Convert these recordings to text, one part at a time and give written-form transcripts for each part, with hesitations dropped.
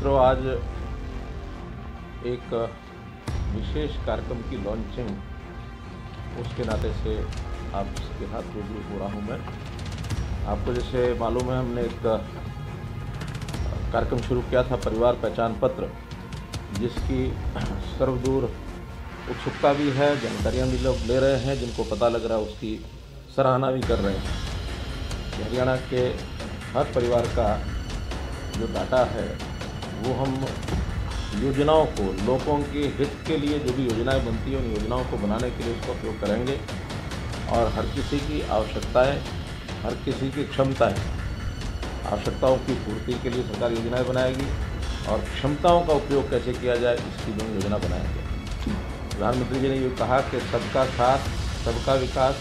मित्रों, आज एक विशेष कार्यक्रम की लॉन्चिंग उसके नाते से आपके साथ रूबरू हो रहा हूँ। मैं आपको जैसे मालूम है, हमने एक कार्यक्रम शुरू किया था, परिवार पहचान पत्र, जिसकी सर्वदूर उत्सुकता भी है, जानकारियाँ भी लोग ले रहे हैं, जिनको पता लग रहा है उसकी सराहना भी कर रहे हैं। हरियाणा के हर परिवार का जो डाटा है वो हम योजनाओं को, लोगों के हित के लिए जो भी योजनाएं बनती हैं उन योजनाओं को बनाने के लिए उसका उपयोग करेंगे और हर किसी की आवश्यकताएं, हर किसी की क्षमताएं, आवश्यकताओं की पूर्ति के लिए सरकार योजनाएं बनाएगी और क्षमताओं का उपयोग कैसे किया जाए इसकी भी योजना बनाएंगे। प्रधानमंत्री जी ने ये कहा कि सबका साथ, सबका विकास,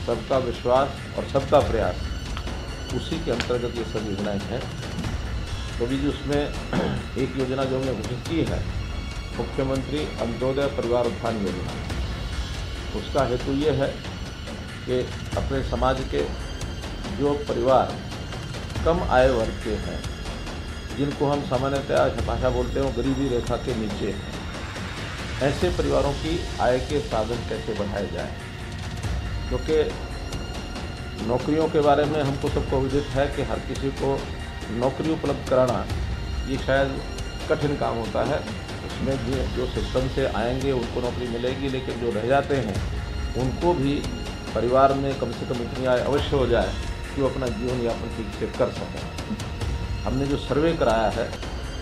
सबका विश्वास और सबका प्रयास, उसी के अंतर्गत ये सब योजनाएं हैं। तो भी उसमें एक योजना जो हमने घोषित की है, मुख्यमंत्री अंत्योदय परिवार उत्थान योजना, उसका हेतु ये है कि अपने समाज के जो परिवार कम आय वर्ग के हैं, जिनको हम सामान्यतः भाषा बोलते हैं वो गरीबी रेखा के नीचे हैं, ऐसे परिवारों की आय के साधन कैसे बढ़ाए जाए। क्योंकि नौकरियों के बारे में हमको सबको विदित है कि हर किसी को नौकरी उपलब्ध कराना ये शायद कठिन काम होता है। उसमें जो सिस्टम से आएंगे उनको नौकरी मिलेगी, लेकिन जो रह जाते हैं उनको भी परिवार में कम से कम इतनी आय अवश्य हो जाए कि वो अपना जीवन यापन ठीक से कर सकें। हमने जो सर्वे कराया है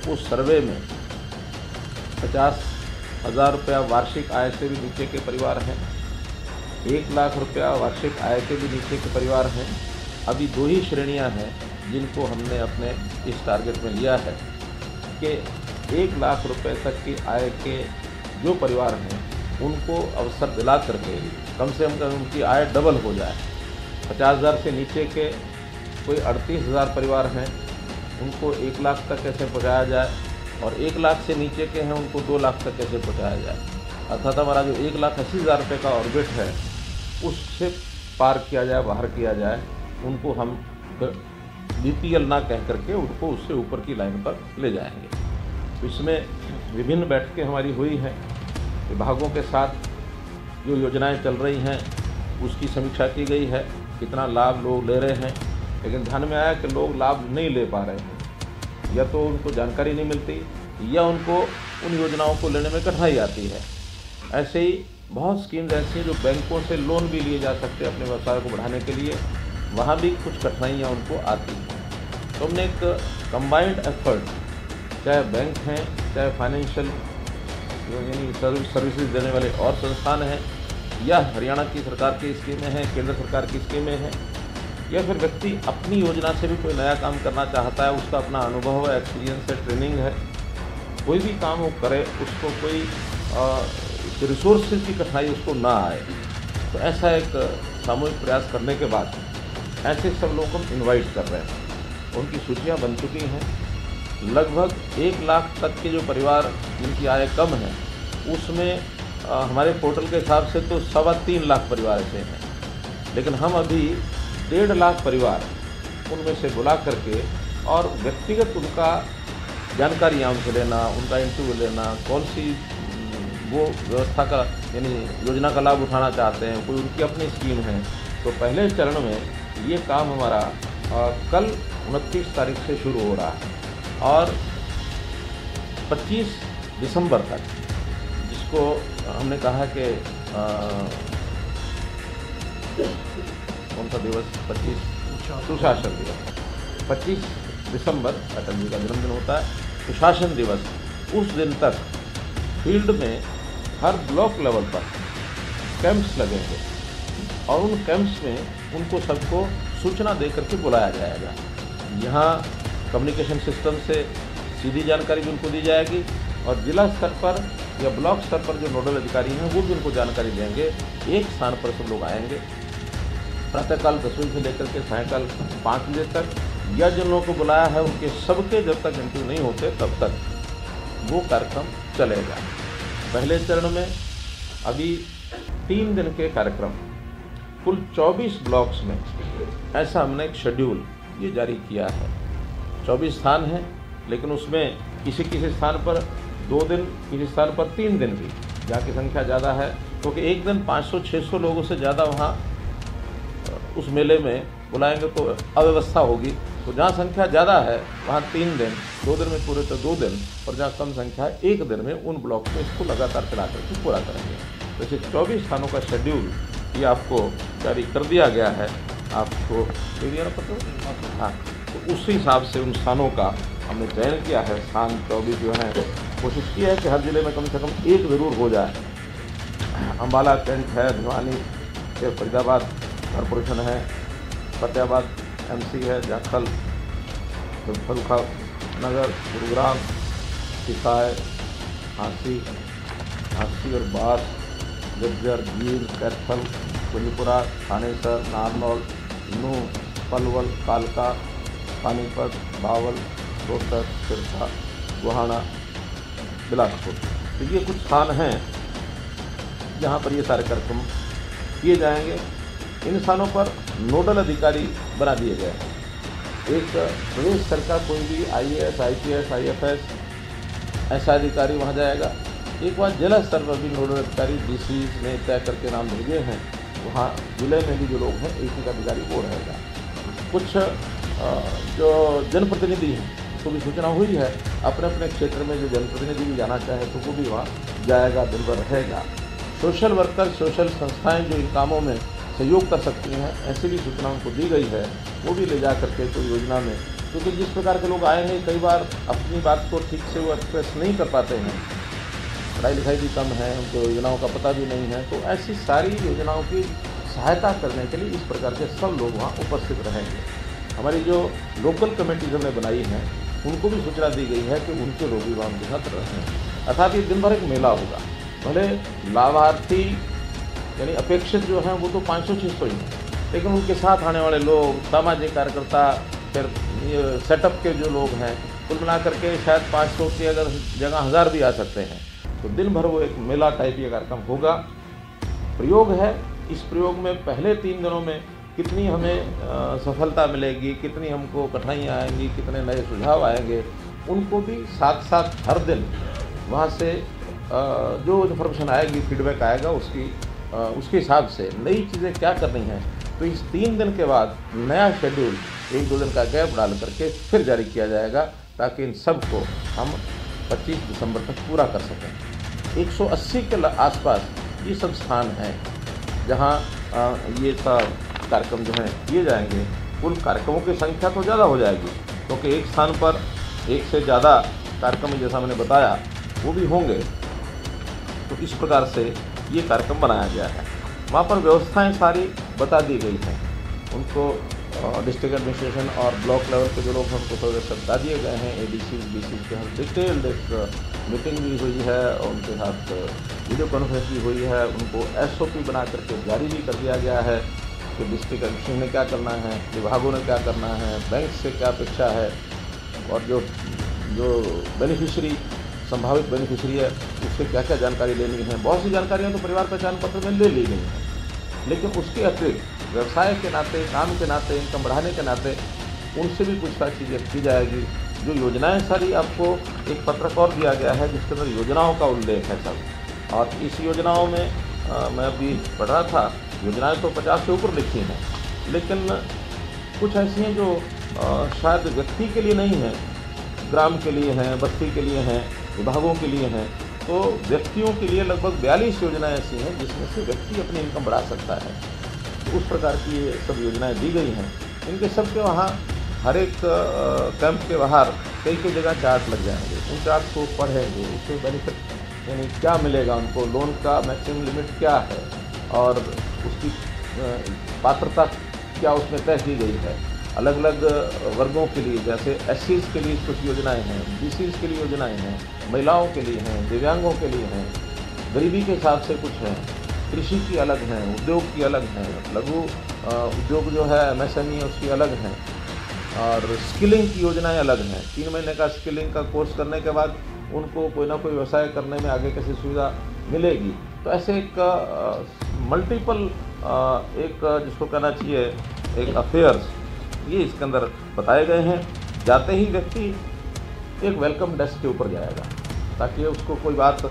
उस सर्वे में 50,000 रुपया वार्षिक आय से भी नीचे के परिवार हैं, 1 लाख रुपया वार्षिक आय के भी नीचे के परिवार हैं। अभी 2 ही श्रेणियां हैं जिनको हमने अपने इस टारगेट में लिया है कि 1 लाख रुपए तक की आय के जो परिवार हैं उनको अवसर दिला करके कम से कम उनकी आय डबल हो जाए। 50,000 से नीचे के कोई 38,000 परिवार हैं, उनको 1 लाख तक कैसे पहुँचाया जाए, और 1 लाख से नीचे के हैं उनको 2 लाख तक कैसे पहुँचाया जाए। अर्थात हमारा जो 1,80,000 रुपये का ऑर्बिट है उससे पार किया जाए, बाहर किया जाए। उनको हम BPL ना कह करके उनको उससे ऊपर की लाइन पर ले जाएंगे। तो इसमें विभिन्न बैठकें हमारी हुई हैं, विभागों के साथ जो योजनाएं चल रही हैं उसकी समीक्षा की गई है, कितना लाभ लोग ले रहे हैं। लेकिन ध्यान में आया कि लोग लाभ नहीं ले पा रहे हैं, या तो उनको जानकारी नहीं मिलती या उनको उन योजनाओं को लेने में कठिनाई आती है। ऐसे ही बहुत स्कीम्स ऐसी हैं जो बैंकों से लोन भी लिए जा सकते हैं अपने व्यवसाय को बढ़ाने के लिए, वहाँ भी कुछ कठिनाइयाँ उनको आती हैं। तो हमने एक कंबाइंड एफर्ट, चाहे बैंक हैं, चाहे फाइनेंशियल यानी सर्विसेज देने वाले और संस्थान हैं, या हरियाणा की सरकार की स्कीमें हैं, केंद्र सरकार की स्कीमें हैं, या फिर व्यक्ति अपनी योजना से भी कोई नया काम करना चाहता है, उसका अपना अनुभव है, एक्सपीरियंस है, ट्रेनिंग है, कोई भी काम वो करे, उसको कोई रिसोर्सेज की कठिनाई उसको ना आए। तो ऐसा एक सामूहिक प्रयास करने के बाद ऐसे सब लोगों को हम इन्वाइट कर रहे हैं। उनकी सूचियाँ बन चुकी हैं। लगभग 1 लाख तक के जो परिवार जिनकी आय कम है उसमें हमारे पोर्टल के हिसाब से तो 3.25 लाख परिवार ऐसे हैं, लेकिन हम अभी 1.5 लाख परिवार उनमें से बुला करके और व्यक्तिगत उनका जानकारियाँ उनसे लेना, उनका इंटरव्यू लेना, कौन सी वो व्यवस्था का यानी योजना का लाभ उठाना चाहते हैं, कोई उनकी अपनी स्कीम है। तो पहले चरण में ये काम हमारा कल 29 तारीख से शुरू हो रहा है और 25 दिसंबर तक, जिसको हमने कहा कि कौन सा दिवस, 25 सुशासन दिवस, 25 दिसंबर अटल जी का जन्मदिन होता है, सुशासन दिवस। उस दिन तक फील्ड में हर ब्लॉक लेवल पर कैंप्स लगेंगे और उन कैंप्स में उनको सबको सूचना दे करके बुलाया जाएगा। यहाँ कम्युनिकेशन सिस्टम से सीधी जानकारी भी उनको दी जाएगी और जिला स्तर पर या ब्लॉक स्तर पर जो नोडल अधिकारी हैं वो भी उनको जानकारी देंगे। एक स्थान पर सब लोग आएंगे प्रातःकाल 10 बजे से लेकर के सायंकाल 5 बजे तक, या जिन लोगों को बुलाया है उनके सबके जब तक इंटरव्यू नहीं होते तब तक वो कार्यक्रम चलेगा। पहले चरण में अभी 3 दिन के कार्यक्रम कुल 24 ब्लॉक्स में, ऐसा हमने एक शेड्यूल ये जारी किया है। 24 स्थान हैं, लेकिन उसमें किसी किसी स्थान पर 2 दिन, किसी स्थान पर 3 दिन भी, जहाँ की संख्या ज़्यादा है, क्योंकि एक दिन 500-600 लोगों से ज़्यादा वहाँ उस मेले में बुलाएंगे तो अव्यवस्था होगी। तो जहाँ संख्या ज़्यादा है वहाँ 3 दिन, 2 दिन में पूरे तो 2 दिन, और जहाँ कम संख्या है 1 दिन में उन ब्लॉक में इसको लगातार चला करके पूरा करेंगे। तो ऐसे 24 स्थानों का शेड्यूल ये आपको जारी कर दिया गया है, आपको दे दिया ना पता। हाँ, तो उस हिसाब से उन स्थानों का हमने चयन किया है। स्थान 24 जो हैं, कोशिश की है कि हर जिले में कम से कम एक ज़रूर हो जाए। अम्बाला कैंट है, भिवानी, फरीदाबाद कॉरपोरेशन है, फतेहाबाद MC है, जाखल, फरुखा नगर, गुरुग्राम, सिसाय, झांसी और बास, जज्जर, गीर, कैथल, कुंजपुरा, थानेसर, नारनौल, नूह, पलवल, कालका, पानीपत, बावल, रोहतक, सिरसा, गोहाना, बिलासपुर। तो ये कुछ स्थान हैं जहाँ पर ये सारे कार्यक्रम किए जाएंगे। इन स्थानों पर नोडल अधिकारी बना दिए गए हैं। एक प्रदेश स्तर का कोई भी IAS, IPS, IFS ऐसा अधिकारी वहाँ जाएगा। एक बार जिला स्तर पर भी नोडल अधिकारी DC ने तय करके नाम भेजे हैं, वहाँ जिले में भी जो लोग हैं एक ही अधिकारी वो रहेगा। कुछ जो जनप्रतिनिधि हैं तो भी सूचना हुई है, अपने अपने क्षेत्र में जो जनप्रतिनिधि भी जाना चाहे तो वो भी वहाँ जाएगा, दिन भर रहेगा। सोशल वर्कर, सोशल संस्थाएं जो इन कामों में सहयोग कर सकती हैं, ऐसी भी सूचना उनको दी गई है, वो भी ले जा करके कोई योजना में, क्योंकि जिस प्रकार के लोग आएंगे कई बार अपनी बात को ठीक से वो एक्सप्रेस नहीं कर पाते हैं, पढ़ाई लिखाई भी कम है, उनको योजनाओं का पता भी नहीं है, तो ऐसी सारी योजनाओं की सहायता करने के लिए इस प्रकार के सब लोग वहाँ उपस्थित रहेंगे। हमारी जो लोकल कमेटीज हमने बनाई हैं उनको भी सूचना दी गई है कि उनके लोग भी वहाँ उनके साथ रहें। अर्थात ये दिन भर एक मेला होगा। भले लाभार्थी यानी अपेक्षित जो हैं वो तो 500-600 ही हैं, लेकिन उनके साथ आने वाले लोग, सामाजिक कार्यकर्ता, फिर ये सेटअप के जो लोग हैं, कुल मिला करके शायद 500 की अगर जगह 1000 भी आ सकते हैं। तो दिन भर वो एक मेला टाइप ये कार्यक्रम होगा। प्रयोग है, इस प्रयोग में पहले 3 दिनों में कितनी हमें सफलता मिलेगी, कितनी हमको कठिनाइयाँ आएंगी, कितने नए सुझाव आएंगे, उनको भी साथ साथ हर दिन वहाँ से जो इन्फॉर्मेशन आएगी, फीडबैक आएगा, उसके हिसाब से नई चीज़ें क्या करनी हैं। तो इस 3 दिन के बाद नया शेड्यूल 1-2 दिन का गैप डाल करके फिर जारी किया जाएगा, ताकि इन सब को हम 25 दिसंबर तक पूरा कर सकें। 180 के आसपास ये सब स्थान हैं जहाँ ये सब कार्यक्रम जो हैं किए जाएंगे। कुल कार्यक्रमों की संख्या तो ज़्यादा हो जाएगी, क्योंकि एक स्थान पर एक से ज़्यादा कार्यक्रम जैसा मैंने बताया वो भी होंगे। तो इस प्रकार से ये कार्यक्रम बनाया गया है। वहाँ पर व्यवस्थाएं सारी बता दी गई हैं, उनको डिस्ट्रिक्ट एडमिनिस्ट्रेशन और ब्लॉक लेवल के जो लोग हैं उनको सब बता दिए गए हैं। ADC BC के हम डिटेल्ड एक मीटिंग भी हुई है और उनके साथ वीडियो कॉन्फ्रेंस भी हुई है। उनको SOP बना करके जारी भी कर दिया गया है कि डिस्ट्रिक्ट एडमिनिस्ट्रेशन ने क्या करना है, विभागों ने क्या करना है, बैंक से क्या अपेक्षा है, और जो बेनिफिशरी, संभावित बेनिफिशरी है, उससे क्या क्या जानकारी लेनी है। बहुत सी जानकारियाँ तो परिवार पहचान पत्र में ले ली गई हैं, लेकिन उसके अतिरिक्त व्यवसाय के नाते, काम के नाते, इनकम बढ़ाने के नाते उनसे भी पूछताछ की जाएगी। जो योजनाएं सारी आपको एक पत्रक और दिया गया है जिसके अंदर योजनाओं का उल्लेख है सब, और इस योजनाओं में मैं अभी पढ़ रहा था, योजनाएं तो 50 से ऊपर लिखी हैं, लेकिन कुछ ऐसी हैं जो शायद व्यक्ति के लिए नहीं है, ग्राम के लिए हैं, बस्ती के लिए हैं, विभागों के लिए हैं। तो व्यक्तियों के लिए लगभग 42 योजनाएं ऐसी हैं जिसमें से व्यक्ति अपनी इनकम बढ़ा सकता है। तो उस प्रकार की ये सब योजनाएं दी गई हैं। इनके सब के वहाँ हर एक कैंप के बाहर कई जगह चार्ट लग जाएंगे। उन चार्ट को पढ़ेंगे, उससे बेनिफिट यानी क्या मिलेगा उनको, लोन का मैक्सिमम लिमिट क्या है और उसकी पात्रता क्या उसमें तय की गई है। अलग अलग वर्गों के लिए, जैसे SCs के लिए कुछ योजनाएं हैं, BCs के लिए योजनाएं हैं, महिलाओं के लिए हैं, दिव्यांगों के लिए हैं, गरीबी के हिसाब से कुछ हैं, कृषि की अलग हैं, उद्योग की अलग हैं, लघु उद्योग जो है MSME उसकी अलग हैं, और स्किलिंग की योजनाएं अलग हैं। 3 महीने का स्किलिंग का कोर्स करने के बाद उनको कोई ना कोई व्यवसाय करने में आगे कैसी सुविधा मिलेगी। तो ऐसे एक मल्टीपल एक जिसको कहना चाहिए एक अफेयर्स, ये इसके अंदर बताए गए हैं। जाते ही व्यक्ति एक वेलकम डेस्क के ऊपर जाएगा, ताकि उसको कोई बात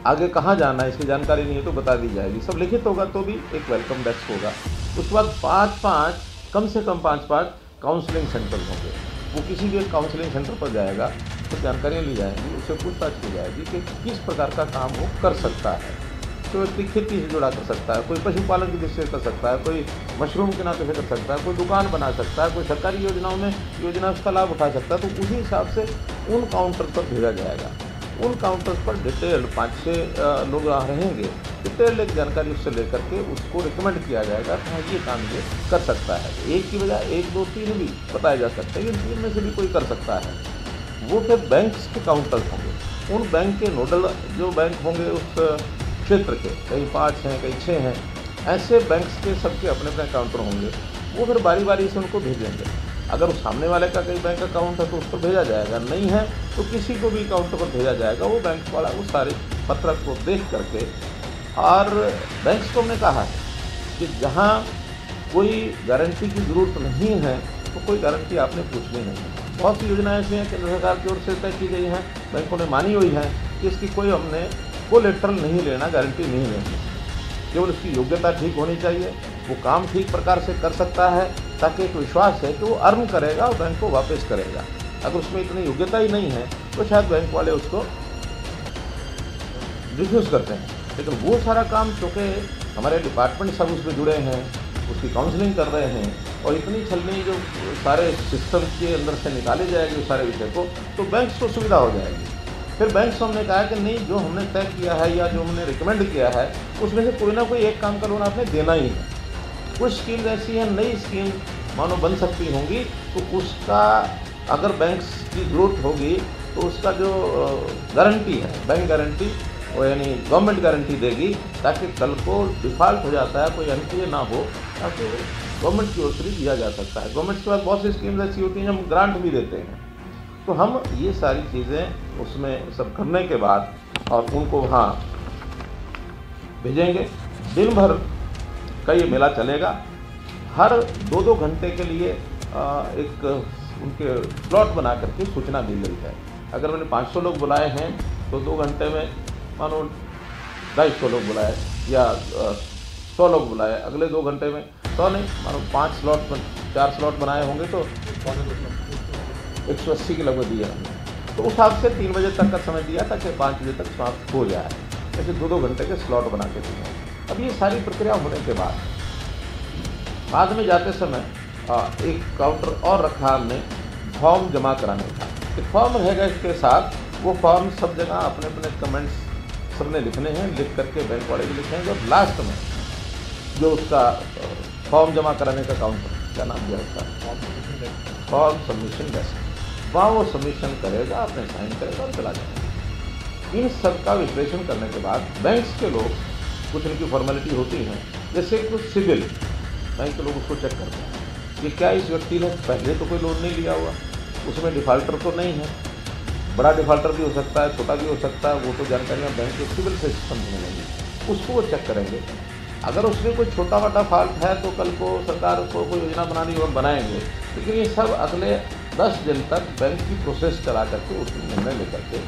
आगे कहाँ जाना है इसकी जानकारी नहीं है तो बता दी जाएगी। सब लिखित होगा तो भी एक वेलकम डेस्क होगा। उसके बाद 5-5 कम से कम 5-5 काउंसलिंग सेंटर होंगे। वो किसी भी एक काउंसलिंग सेंटर पर जाएगा तो जानकारियाँ ली जाएंगी, उससे पूछताछ की जाएगी कि किस प्रकार का काम वो कर सकता है। तो व्यक्ति खेती से जुड़ा कर सकता है, कोई पशुपालन की दृष्टि से कर सकता है, कोई मशरूम के नाते से कर सकता है, कोई दुकान बना सकता है, कोई सरकारी योजनाओं में उसका लाभ उठा सकता है। तो उसी हिसाब से उन काउंटर पर भेजा जाएगा। उन काउंटर्स पर डिटेल्ड 5-6 लोग रहेंगे, डिटेल्ड एक जानकारी उससे लेकर के उसको रिकमेंड किया जाएगा कि हाँ ये काम ये कर सकता है। एक की बजाय 1, 2, 3 भी बताया जा सकता है, इन 3 में से भी कोई कर सकता है। वो फिर बैंक्स के काउंटर्स होंगे। उन बैंक के नोडल जो बैंक होंगे उस क्षेत्र के, कहीं 5 हैं कहीं 6 हैं, ऐसे बैंक्स के सबके अपने अपने काउंटर होंगे। वो फिर बारी बारी से उनको भेजेंगे। अगर उस सामने वाले का कहीं बैंक अकाउंट है तो उस पर भेजा जाएगा, नहीं है तो किसी को भी काउंटर पर भेजा जाएगा। वो बैंक वाला वो सारे पत्रक को देख करके, और बैंक्स को हमने कहा है कि जहाँ कोई गारंटी की ज़रूरत नहीं है तो कोई गारंटी आपने पूछनी नहीं। बहुत सी योजनाएं ऐसी हैं केंद्र सरकार की ओर से तय की गई हैं, बैंकों ने मानी हुई है कि इसकी कोई हमने कोलेटरल नहीं लेना, गारंटी नहीं लेनी, केवल उसकी योग्यता ठीक होनी चाहिए, वो काम ठीक प्रकार से कर सकता है, ताकि एक विश्वास है कि वो अर्न करेगा और बैंक को वापस करेगा। अगर उसमें इतनी योग्यता ही नहीं है तो शायद बैंक वाले उसको रिफ्यूज़ करते हैं। लेकिन वो सारा काम चूँकि हमारे डिपार्टमेंट सब उसमें जुड़े हैं, उसकी काउंसलिंग कर रहे हैं और इतनी छलनी जो सारे सिस्टम के अंदर से निकाले जाएगी उस सारे विषय को, तो बैंक्स को सुविधा हो जाएगी। फिर बैंक्स को हमने कहा कि नहीं, जो हमने तय किया है या जो हमने रिकमेंड किया है उसमें से कोई ना कोई एक काम का लोन आपने देना ही है। कुछ स्कीम्स ऐसी हैं, नई स्कीम मानो बन सकती होंगी, तो उसका अगर बैंक्स की जरूरत होगी तो उसका जो गारंटी है, बैंक गारंटी, वो यानी गवर्नमेंट गारंटी देगी, ताकि कल को डिफ़ॉल्ट हो जाता है कोई एनपीए ना हो, ताकि गवर्नमेंट की ओर से दिया जा सकता है। गवर्नमेंट के पास बहुत सी स्कीम्स ऐसी होती हैं हम ग्रांट भी देते हैं। तो हम ये सारी चीज़ें उसमें सब करने के बाद और उनको वहाँ भेजेंगे। दिन भर का ये मेला चलेगा। हर 2-2 घंटे के लिए एक उनके स्लॉट बना करके सूचना दी गई है। अगर मैंने 500 लोग बुलाए हैं तो 2 घंटे में मानो 250 लोग बुलाए या 100 लोग बुलाए, अगले 2 घंटे में 100 नहीं, मानो 4 स्लॉट बनाए होंगे तो 180 के लगभग दिया हमने। तो उस हिसाब से 3 बजे तक का समय दिया ताकि 5 बजे तक समाप्त हो जाए। ऐसे 2-2 घंटे के स्लॉट बना के दिए। अब ये सारी प्रक्रिया होने के बाद में जाते समय एक काउंटर और रखा हमने फॉर्म जमा कराने का। एक फॉर्म रहेगा इसके साथ, वो फॉर्म सब जगह अपने अपने कमेंट्स सबने लिखने हैं, लिख करके बैंक वाले भी लिखेंगे। और लास्ट में जो उसका फॉर्म जमा कराने का काउंटर, क्या नाम दिया उसका, फॉर्म सबमिशन डेस्क, वहाँ वो सबमिशन करेगा, अपने साइन करेगा और चला जाएगा। इन सब का विश्लेषण करने के बाद बैंक्स के लोग, कुछ इनकी फॉर्मेलिटी होती हैं, जैसे कुछ सिविल, बैंक के लोग उसको चेक करते हैं कि क्या इस व्यक्ति ने पहले तो कोई लोन नहीं लिया हुआ, उसमें डिफ़ाल्टर तो नहीं है, बड़ा डिफ़ाल्टर भी हो सकता है, छोटा भी हो सकता है, वो तो जानकारियाँ बैंक के सिविल सिस्टम में मिलेंगी, उसको वो चेक करेंगे। अगर उसमें कोई छोटा मोटा फॉल्ट है तो कल को सरकार को कोई योजना बनानी और बनाएंगे। लेकिन ये सब अगले 10 दिन तक बैंक की प्रोसेस चला करके उसमें निर्णय लेकर के,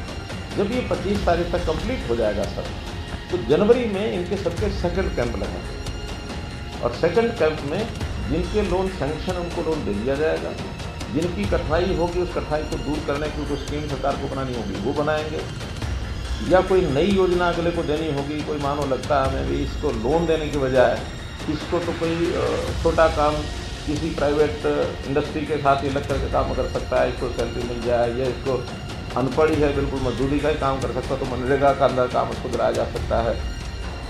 जब ये 25 तारीख तक कंप्लीट हो जाएगा सर, तो जनवरी में इनके सबके सेकंड कैंप लगेंगे। और सेकंड कैंप में जिनके लोन सैंक्शन उनको लोन दे दिया जाएगा, जिनकी कठिनाई होगी उस कठिनाई को दूर करने की कोई स्कीम सरकार को बनानी होगी वो बनाएंगे, या कोई नई योजना अगले को देनी होगी। कोई मानो लगता है हमें भी इसको लोन देने की बजाय इसको तो कोई छोटा काम किसी प्राइवेट इंडस्ट्री के साथ ये लग करके काम कर सकता है, इसको सैलरी मिल जाए, या इसको अनपढ़ ही है बिल्कुल मजदूरी का ही काम कर सकता है तो मनरेगा का अंदर काम उसको दिलाया जा सकता है।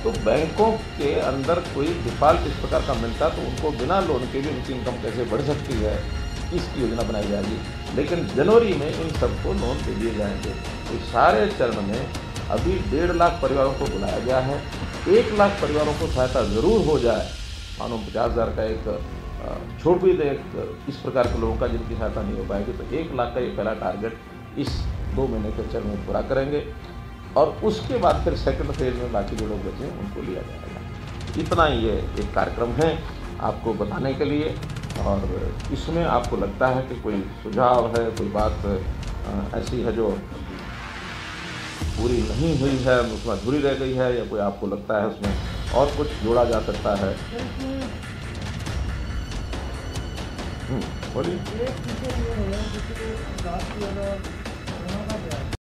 तो बैंकों के अंदर कोई डिफ़ॉल्ट इस प्रकार का मिलता तो उनको बिना लोन के भी उनकी इनकम कैसे बढ़ सकती है, इसकी योजना बनाई जाएगी। लेकिन जनवरी में इन सबको लोन दे दिए जाएंगे। इस सारे चरण में अभी 1.5 लाख परिवारों को बुलाया गया है। 1 लाख परिवारों को सहायता ज़रूर हो जाए, मानो 50,000 का एक छोड़ भी दे इस प्रकार के लोगों का जिनकी सहायता नहीं हो पाएगी, तो 1 लाख का ये पहला टारगेट इस 2 महीने के चरण में पूरा करेंगे। और उसके बाद फिर सेकंड फेज में बाकी जो लोग बचे उनको लिया जाएगा। इतना ये एक कार्यक्रम है आपको बताने के लिए। और इसमें आपको लगता है कि कोई सुझाव है, कोई बात ऐसी है जो पूरी नहीं हुई है, उसमें अधूरी रह गई है, या कोई आपको लगता है उसमें और कुछ जोड़ा जा सकता है? बोलिए।